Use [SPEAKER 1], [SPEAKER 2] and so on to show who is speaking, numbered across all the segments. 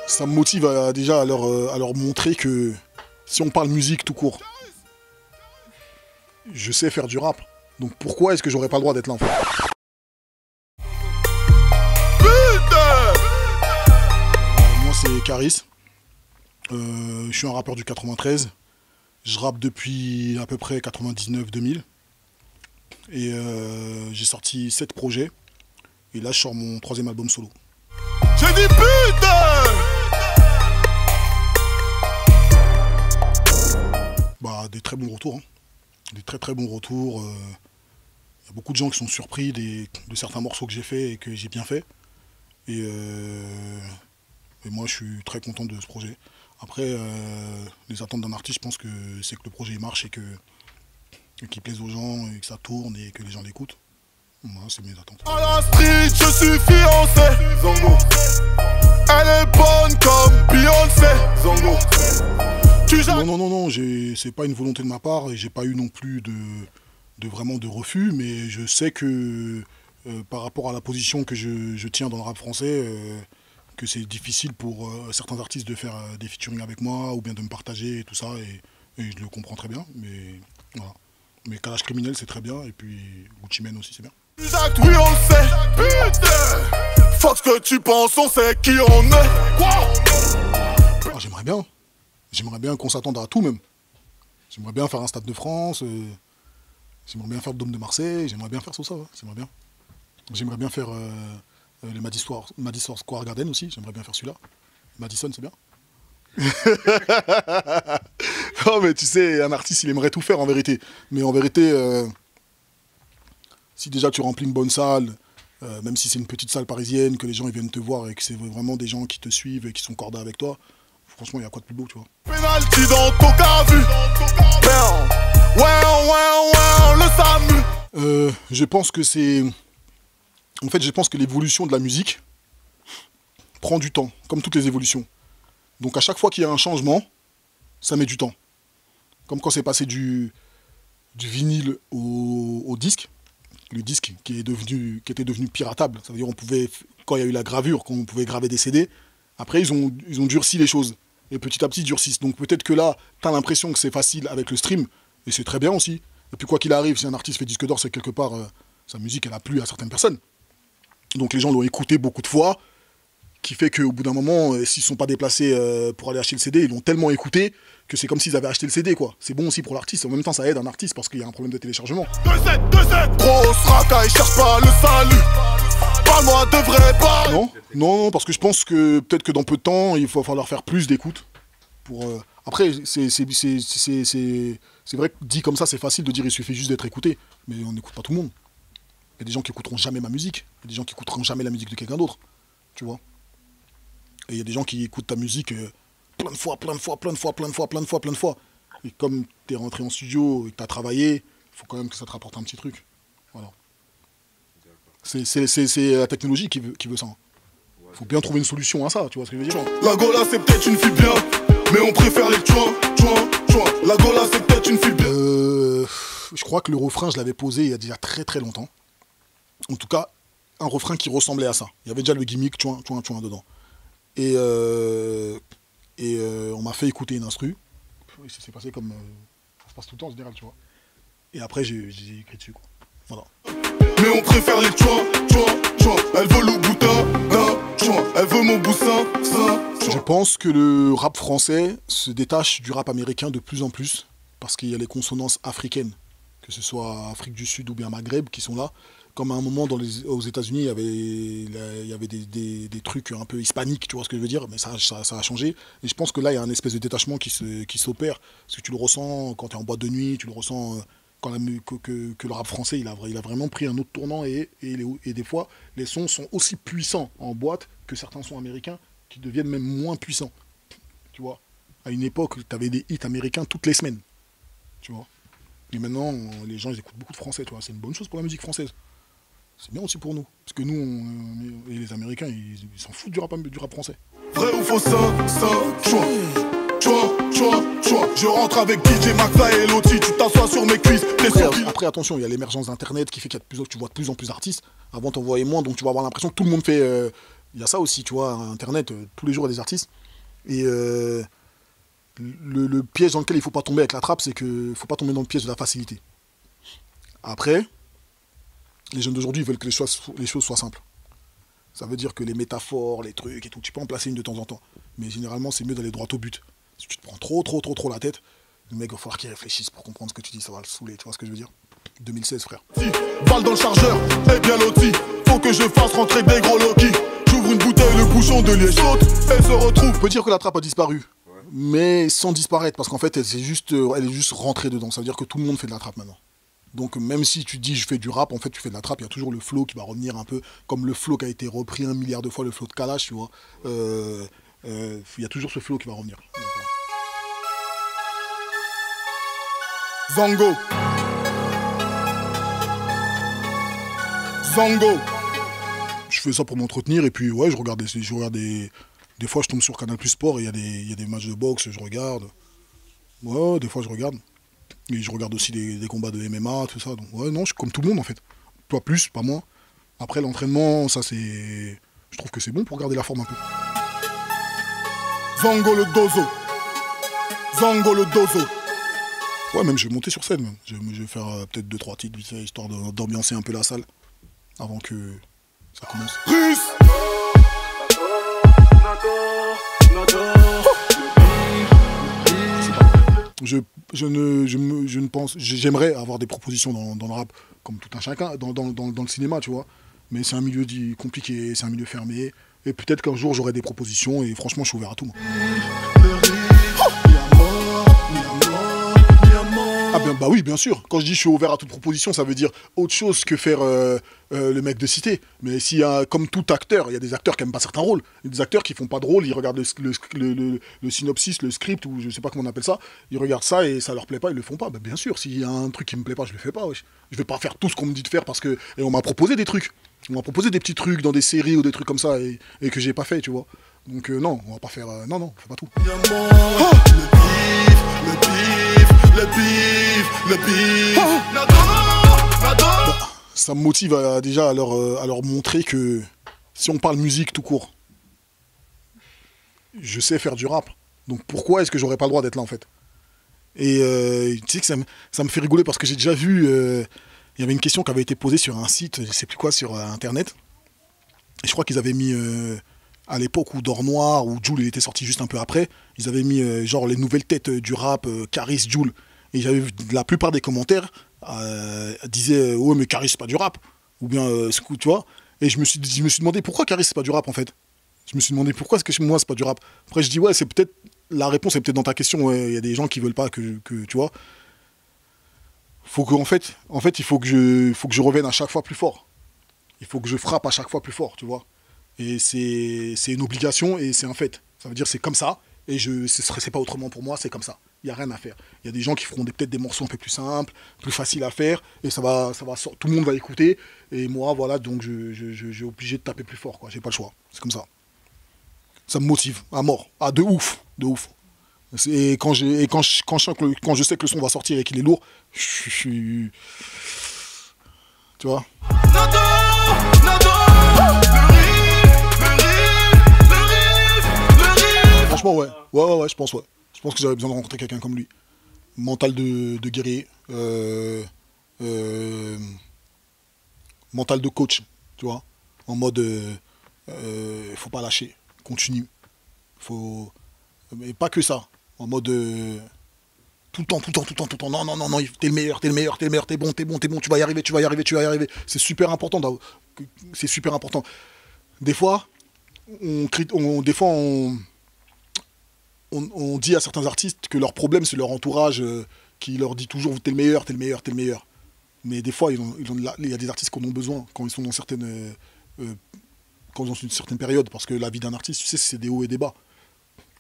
[SPEAKER 1] Ça me motive déjà à leur montrer que si on parle musique tout court, je sais faire du rap. Donc pourquoi est-ce que j'aurais pas le droit d'être là en fait? Moi c'est Caris. Je suis un rappeur du 93. Je rappe depuis à peu près 99-2000. Et j'ai sorti 7 projets. Et là je sors mon 3e album solo.
[SPEAKER 2] J'ai dit putain!
[SPEAKER 1] Bah, des très bons retours, hein. Des très bons retours. Y a beaucoup de gens qui sont surpris de certains morceaux que j'ai fait et que j'ai bien fait. Et moi je suis très content de ce projet. Après, les attentes d'un artiste, je pense que c'est que le projet marche et qu'il plaise aux gens et que ça tourne et que les gens l'écoutent. Moi, c'est mes attentes.
[SPEAKER 2] À la street, je suis fiancé. Zongo. Elle est bonne comme Beyoncé. Zongo.
[SPEAKER 1] Non, c'est pas une volonté de ma part et j'ai pas eu non plus vraiment de refus, mais je sais que par rapport à la position que je tiens dans le rap français, que c'est difficile pour certains artistes de faire des featuring avec moi ou bien de me partager et tout ça, et je le comprends très bien, mais voilà. Mais Kalash Criminel c'est très bien, et puis Gucci Mane aussi c'est bien.
[SPEAKER 2] Exact, oui on le sait, putain. Fuck ce que tu penses, on sait qui on est. Quoi?
[SPEAKER 1] Ah, j'aimerais bien qu'on s'attende à tout même. J'aimerais bien faire un Stade de France, j'aimerais bien faire le Dôme de Marseille, j'aimerais bien faire tout ça, ouais. J'aimerais bien faire le Madison Square Garden aussi, j'aimerais bien faire celui-là. Madison, c'est bien. Non mais tu sais, un artiste il aimerait tout faire en vérité. Mais en vérité, si déjà tu remplis une bonne salle, même si c'est une petite salle parisienne, que les gens ils viennent te voir et que c'est vraiment des gens qui te suivent et qui sont cordés avec toi, franchement il y a quoi de plus beau, tu vois.
[SPEAKER 2] Penalty dans ton cas vu. Ouais, le SAMU.
[SPEAKER 1] Je pense que c'est... En fait, je pense que l'évolution de la musique prend du temps, comme toutes les évolutions. Donc à chaque fois qu'il y a un changement, ça met du temps. Comme quand c'est passé du vinyle au disque, le disque qui était devenu piratable. Ça veut dire on pouvait, quand il y a eu la gravure, quand on pouvait graver des CD, après ils ont durci les choses. Et petit à petit ils durcissent. Donc peut-être que là, tu as l'impression que c'est facile avec le stream, et c'est très bien aussi. Et puis quoi qu'il arrive, si un artiste fait disque d'or, c'est quelque part, sa musique elle a plu à certaines personnes. Donc les gens l'ont écouté beaucoup de fois, qui fait qu'au bout d'un moment, s'ils ne sont pas déplacés pour aller acheter le CD, ils l'ont tellement écouté que c'est comme s'ils avaient acheté le CD, quoi. C'est bon aussi pour l'artiste, en même temps ça aide un artiste parce qu'il y a un problème de téléchargement.
[SPEAKER 2] 2-7, grosse racaille, cherche pas le salut. Parle-moi de vrai pas.
[SPEAKER 1] Non, parce que je pense que peut-être que dans peu de temps, il va falloir faire plus d'écoute. Après, c'est vrai que dit comme ça, c'est facile de dire il suffit juste d'être écouté, mais on n'écoute pas tout le monde. Il y a des gens qui écouteront jamais ma musique, il y a des gens qui écouteront jamais la musique de quelqu'un d'autre, tu vois. Et il y a des gens qui écoutent ta musique plein de fois. Et comme tu es rentré en studio et que tu as travaillé, il faut quand même que ça te rapporte un petit truc. Voilà. C'est la technologie qui veut ça. Il faut bien trouver une solution à ça, tu vois ce que je veux dire.
[SPEAKER 2] La Gola c'est peut-être une fille bien, mais on préfère les tchouins. La Gola c'est peut-être une fille bien.
[SPEAKER 1] Je crois que le refrain, je l'avais posé il y a déjà très longtemps. En tout cas, un refrain qui ressemblait à ça. Il y avait déjà le gimmick tchouin dedans. Et on m'a fait écouter une instru. Et ça s'est passé comme... ça se passe tout le temps en général, tu vois. Et après, j'ai écrit dessus, quoi. Voilà.
[SPEAKER 2] Mais on préfère les tchouins. Elle veut le boutin, elle veut mon boussin,
[SPEAKER 1] Je pense que le rap français se détache du rap américain de plus en plus. Parce qu'il y a les consonances africaines. Que ce soit Afrique du Sud ou bien Maghreb qui sont là. Comme à un moment aux États-Unis, il y avait des trucs un peu hispaniques, tu vois ce que je veux dire, mais ça a changé. Et je pense que là, il y a un espèce de détachement qui s'opère, parce que tu le ressens quand tu es en boîte de nuit, tu le ressens que le rap français, il a vraiment pris un autre tournant, et des fois, les sons sont aussi puissants en boîte que certains sons américains qui deviennent même moins puissants. Tu vois, à une époque, tu avais des hits américains toutes les semaines, tu vois. Et maintenant, les gens, ils écoutent beaucoup de français, tu vois. C'est une bonne chose pour la musique française. C'est bien aussi pour nous. Parce que nous, et les Américains, ils s'en foutent du rap français.
[SPEAKER 2] Vrai ou faux, ça, Je rentre avec DJ Maxa et Loti, tu t'assois sur mes cuisses.
[SPEAKER 1] Après, attention, il y a l'émergence d'Internet qui fait qu'il y a tu vois de plus en plus d'artistes. Avant, t'en voyais moins, donc tu vas avoir l'impression que tout le monde fait... Il y a ça aussi, tu vois, Internet, tous les jours, il y a des artistes. Et le piège dans lequel il ne faut pas tomber avec la trappe, c'est qu'il ne faut pas tomber dans le piège de la facilité. Après, les jeunes d'aujourd'hui veulent que les choses soient simples. Ça veut dire que les métaphores, les trucs et tout, tu peux en placer une de temps en temps. Mais généralement, c'est mieux d'aller droit au but. Si tu te prends trop la tête, le mec va falloir qu'il réfléchisse pour comprendre ce que tu dis, ça va le saouler, tu vois ce que je veux dire? 2016, frère.
[SPEAKER 2] Balle dans le chargeur, et bien loti. Faut que je fasse rentrer des gros Loki. J'ouvre une bouteille, le bouchon de liège saute, elle se retrouve.
[SPEAKER 1] On peut dire que la trappe a disparu, mais sans disparaître, parce qu'en fait, elle est juste rentrée dedans. Ça veut dire que tout le monde fait de la trappe maintenant. Donc même si tu dis je fais du rap, en fait tu fais de la trappe, il y a toujours le flow qui va revenir un peu, comme le flow qui a été repris 1 milliard de fois, le flow de Kalash, tu vois. Il y a toujours ce flow qui va revenir. Donc,
[SPEAKER 2] Zango.
[SPEAKER 1] je fais ça pour m'entretenir et puis ouais, je regarde des fois je tombe sur Canal Plus Sport et il y a des matchs de boxe, je regarde. Ouais, des fois je regarde. Et je regarde aussi des combats de MMA, tout ça. Donc ouais, non, je suis comme tout le monde en fait. Pas plus, pas moins. Après l'entraînement, ça c'est... Je trouve que c'est bon pour garder la forme un peu.
[SPEAKER 2] Zango le dozo.
[SPEAKER 1] Ouais, même je vais monter sur scène. Même. Je vais faire peut-être 2-3 titres, vite fait, histoire d'ambiancer un peu la salle. Avant que ça commence. Je ne pense... J'aimerais avoir des propositions dans le rap, comme tout un chacun, dans le cinéma, tu vois. Mais c'est un milieu compliqué, c'est un milieu fermé. Et peut-être qu'un jour, j'aurai des propositions, et franchement, je suis ouvert à tout, moi. Ah ben bah oui, bien sûr. Quand je dis je suis ouvert à toute proposition, ça veut dire autre chose que faire le mec de cité. Mais s'il y a, comme tout acteur, il y a des acteurs qui n'aiment pas certains rôles. Il y a des acteurs qui font pas de rôle, ils regardent le synopsis, le script, ou je sais pas comment on appelle ça. Ils regardent ça et ça leur plaît pas, ils le font pas. Ben bien sûr, s'il y a un truc qui me plaît pas, je le fais pas. Wesh. Je vais pas faire tout ce qu'on me dit de faire parce que... Et on m'a proposé des trucs. On m'a proposé des petits trucs dans des séries ou des trucs comme ça et que j'ai pas fait, tu vois. Donc non, on va pas faire... non, on fait pas tout. Le bif. Bon, ça me motive déjà à leur montrer que si on parle musique tout court, je sais faire du rap. Donc pourquoi est-ce que j'aurais pas le droit d'être là en fait? Et tu sais que ça me fait rigoler parce que j'ai déjà vu... Il y avait une question qui avait été posée sur un site, je sais plus quoi, sur Internet. Et je crois qu'ils avaient mis... à l'époque où D'Or Noir, où Jul était sorti juste un peu après, ils avaient mis genre les nouvelles têtes du rap, Caris, Jul. Et j'avais vu la plupart des commentaires disaient ouais mais Caris c'est pas du rap. Ou bien tu vois. Et je me suis demandé pourquoi Caris c'est pas du rap en fait. Je me suis demandé pourquoi est-ce que moi c'est pas du rap. Après je dis ouais c'est peut-être... La réponse est peut-être dans ta question, il y a des gens qui veulent pas que tu vois. Faut que en fait il faut que je revienne à chaque fois plus fort. Il faut que je frappe à chaque fois plus fort, tu vois. Et c'est une obligation et c'est un fait. Ça veut dire c'est comme ça et c'est pas autrement pour moi, c'est comme ça. Il n'y a rien à faire. Il y a des gens qui feront peut-être des morceaux un peu plus simples, plus faciles à faire et tout le monde va écouter. Et moi, voilà, donc j'ai obligé de taper plus fort, quoi. J'ai pas le choix. C'est comme ça. Ça me motive à mort. Ah, de ouf. Et quand je sais que le son va sortir et qu'il est lourd, je suis... Tu vois? Franchement, ouais. Ouais, je pense, ouais. Je pense que j'avais besoin de rencontrer quelqu'un comme lui. Mental de guerrier. Mental de coach, tu vois. En mode, faut pas lâcher. Continue. Mais pas que ça. En mode, tout le temps. Non. T'es le meilleur, t'es bon, tu vas y arriver. C'est super important. C'est super important. Des fois, on dit à certains artistes que leur problème, c'est leur entourage qui leur dit toujours t'es le meilleur. Mais des fois, il y a des artistes qui en ont besoin quand ils sont dans une certaine période. Parce que la vie d'un artiste, tu sais, c'est des hauts et des bas.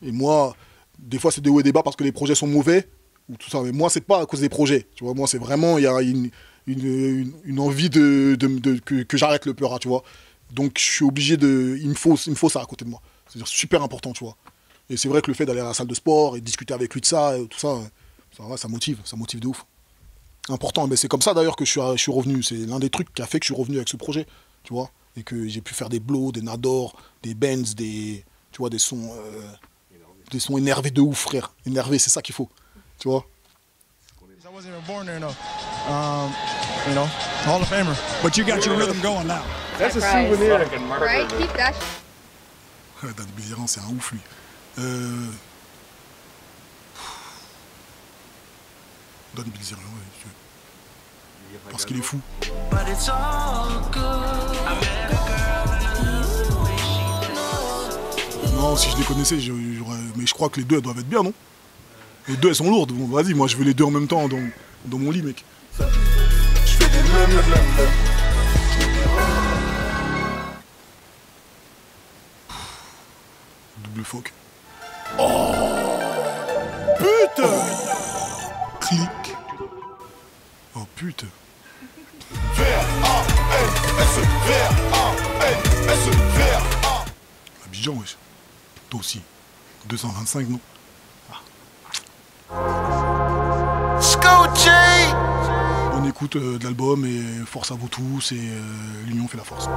[SPEAKER 1] Et moi, des fois, c'est des hauts et des bas parce que les projets sont mauvais. Ou tout ça. Mais moi, c'est pas à cause des projets. Tu vois, moi, c'est vraiment, il y a une envie que j'arrête le Peura, tu vois. Donc, je suis obligé il me faut ça à côté de moi. C'est-à-dire super important, tu vois. Et c'est vrai que le fait d'aller à la salle de sport et de discuter avec lui de ça, tout ça, ça motive de ouf. Important, mais c'est comme ça d'ailleurs que je suis revenu. C'est l'un des trucs qui a fait que je suis revenu avec ce projet, tu vois. Et que j'ai pu faire des blows, des nadors, des bends, tu vois, des sons énervés de ouf, frère. Énervés, c'est ça qu'il faut, tu vois.
[SPEAKER 3] I wasn't even born there, though. You know, Hall of Famer. But you got your rhythm going now.
[SPEAKER 4] That's a souvenir. Right? Keep that.
[SPEAKER 1] Dan Bilzerian, c'est un ouf, lui. Dan Bilzerian, ouais. Parce qu'il est fou. Non, si je les connaissais, mais je crois que les deux elles doivent être bien, non? Les deux elles sont lourdes. Bon, vas-y, moi je veux les deux en même temps dans mon lit, mec.
[SPEAKER 2] Je fais des
[SPEAKER 1] Double phoque.
[SPEAKER 2] Oh putain.
[SPEAKER 1] Clic. Oh putain.
[SPEAKER 2] V-A-N-S, V-A-N-S, V-A.
[SPEAKER 1] Abidjan, wesh. Toi aussi. 225, non? On écoute de l'album et force à vous tous et l'union fait la force.